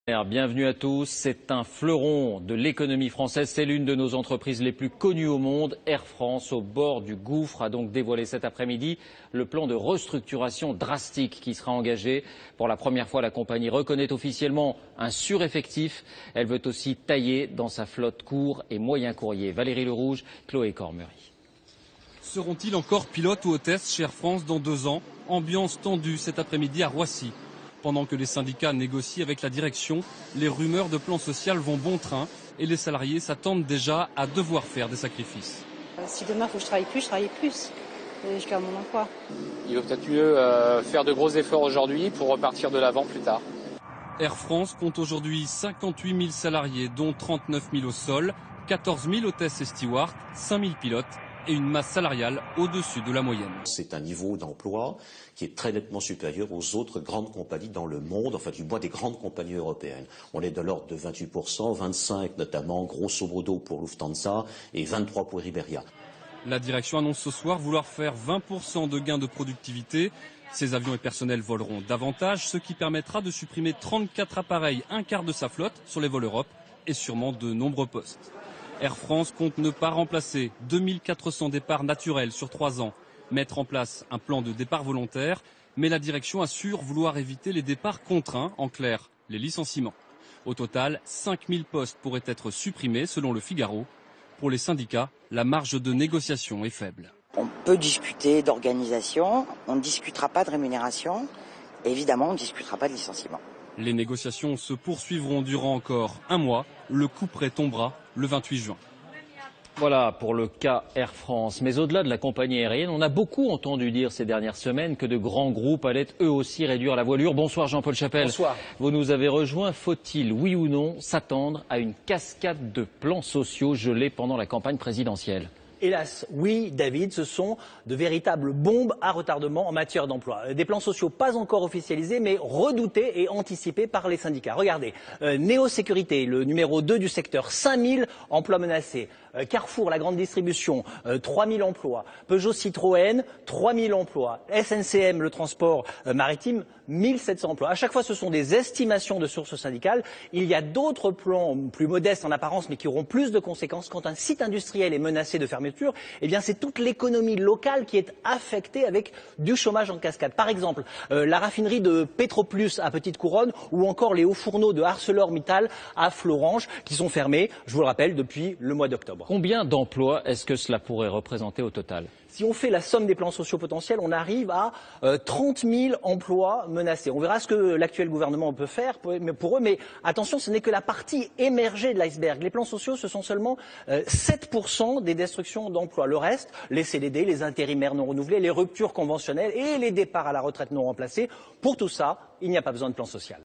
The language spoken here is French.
Bienvenue à tous. C'est un fleuron de l'économie française. C'est l'une de nos entreprises les plus connues au monde. Air France, au bord du gouffre, a donc dévoilé cet après-midi le plan de restructuration drastique qui sera engagé. Pour la première fois, la compagnie reconnaît officiellement un sureffectif. Elle veut aussi tailler dans sa flotte court et moyen courrier. Valérie Lerouge, Chloé Cormery. Seront-ils encore pilotes ou hôtesses chez Air France dans 2 ans? Ambiance tendue cet après-midi à Roissy. Pendant que les syndicats négocient avec la direction, les rumeurs de plan social vont bon train et les salariés s'attendent déjà à devoir faire des sacrifices. Si demain il faut que je travaille plus, et je garde mon emploi. Il vaut peut-être mieux faire de gros efforts aujourd'hui pour repartir de l'avant plus tard. Air France compte aujourd'hui 58 000 salariés, dont 39 000 au sol, 14 000 hôtesses et stewards, 5 000 pilotes et une masse salariale au-dessus de la moyenne. C'est un niveau d'emploi qui est très nettement supérieur aux autres grandes compagnies dans le monde, enfin du moins des grandes compagnies européennes. On est de l'ordre de 28%, 25% notamment, grosso modo pour Lufthansa et 23% pour Iberia. La direction annonce ce soir vouloir faire 20% de gains de productivité. Ces avions et personnels voleront davantage, ce qui permettra de supprimer 34 appareils, un quart de sa flotte sur les vols Europe et sûrement de nombreux postes. Air France compte ne pas remplacer 2400 départs naturels sur 3 ans, mettre en place un plan de départ volontaire, mais la direction assure vouloir éviter les départs contraints, en clair, les licenciements. Au total, 5000 postes pourraient être supprimés selon le Figaro. Pour les syndicats, la marge de négociation est faible. On peut discuter d'organisation, on ne discutera pas de rémunération, et évidemment on ne discutera pas de licenciement. Les négociations se poursuivront durant encore 1 mois. Le couperet tombera le 28 juin. Voilà pour le cas Air France. Mais au-delà de la compagnie aérienne, on a beaucoup entendu dire ces dernières semaines que de grands groupes allaient eux aussi réduire la voilure. Bonsoir Jean-Paul Chapelle. Bonsoir. Vous nous avez rejoints. Faut-il, oui ou non, s'attendre à une cascade de plans sociaux gelés pendant la campagne présidentielle ? Hélas, oui, David, ce sont de véritables bombes à retardement en matière d'emploi. Des plans sociaux pas encore officialisés, mais redoutés et anticipés par les syndicats. Regardez, Néo Sécurité, le numéro 2 du secteur, 5000 emplois menacés. Carrefour, la grande distribution, 3000 emplois. Peugeot Citroën, 3000 emplois. SNCM, le transport maritime, 1700 emplois. À chaque fois, ce sont des estimations de sources syndicales. Il y a d'autres plans plus modestes en apparence, mais qui auront plus de conséquences. Quand un site industriel est menacé de fermeture, eh bien, c'est toute l'économie locale qui est affectée avec du chômage en cascade. Par exemple, la raffinerie de Petroplus à Petite Couronne ou encore les hauts fourneaux de ArcelorMittal à Florange qui sont fermés, je vous le rappelle, depuis le mois d'octobre. Combien d'emplois est-ce que cela pourrait représenter au total ? Si on fait la somme des plans sociaux potentiels, on arrive à 30 000 emplois menacés. On verra ce que l'actuel gouvernement peut faire pour eux, mais attention, ce n'est que la partie émergée de l'iceberg. Les plans sociaux, ce sont seulement 7% des destructions d'emplois. Le reste, les CDD, les intérimaires non renouvelés, les ruptures conventionnelles et les départs à la retraite non remplacés, pour tout ça, il n'y a pas besoin de plan social.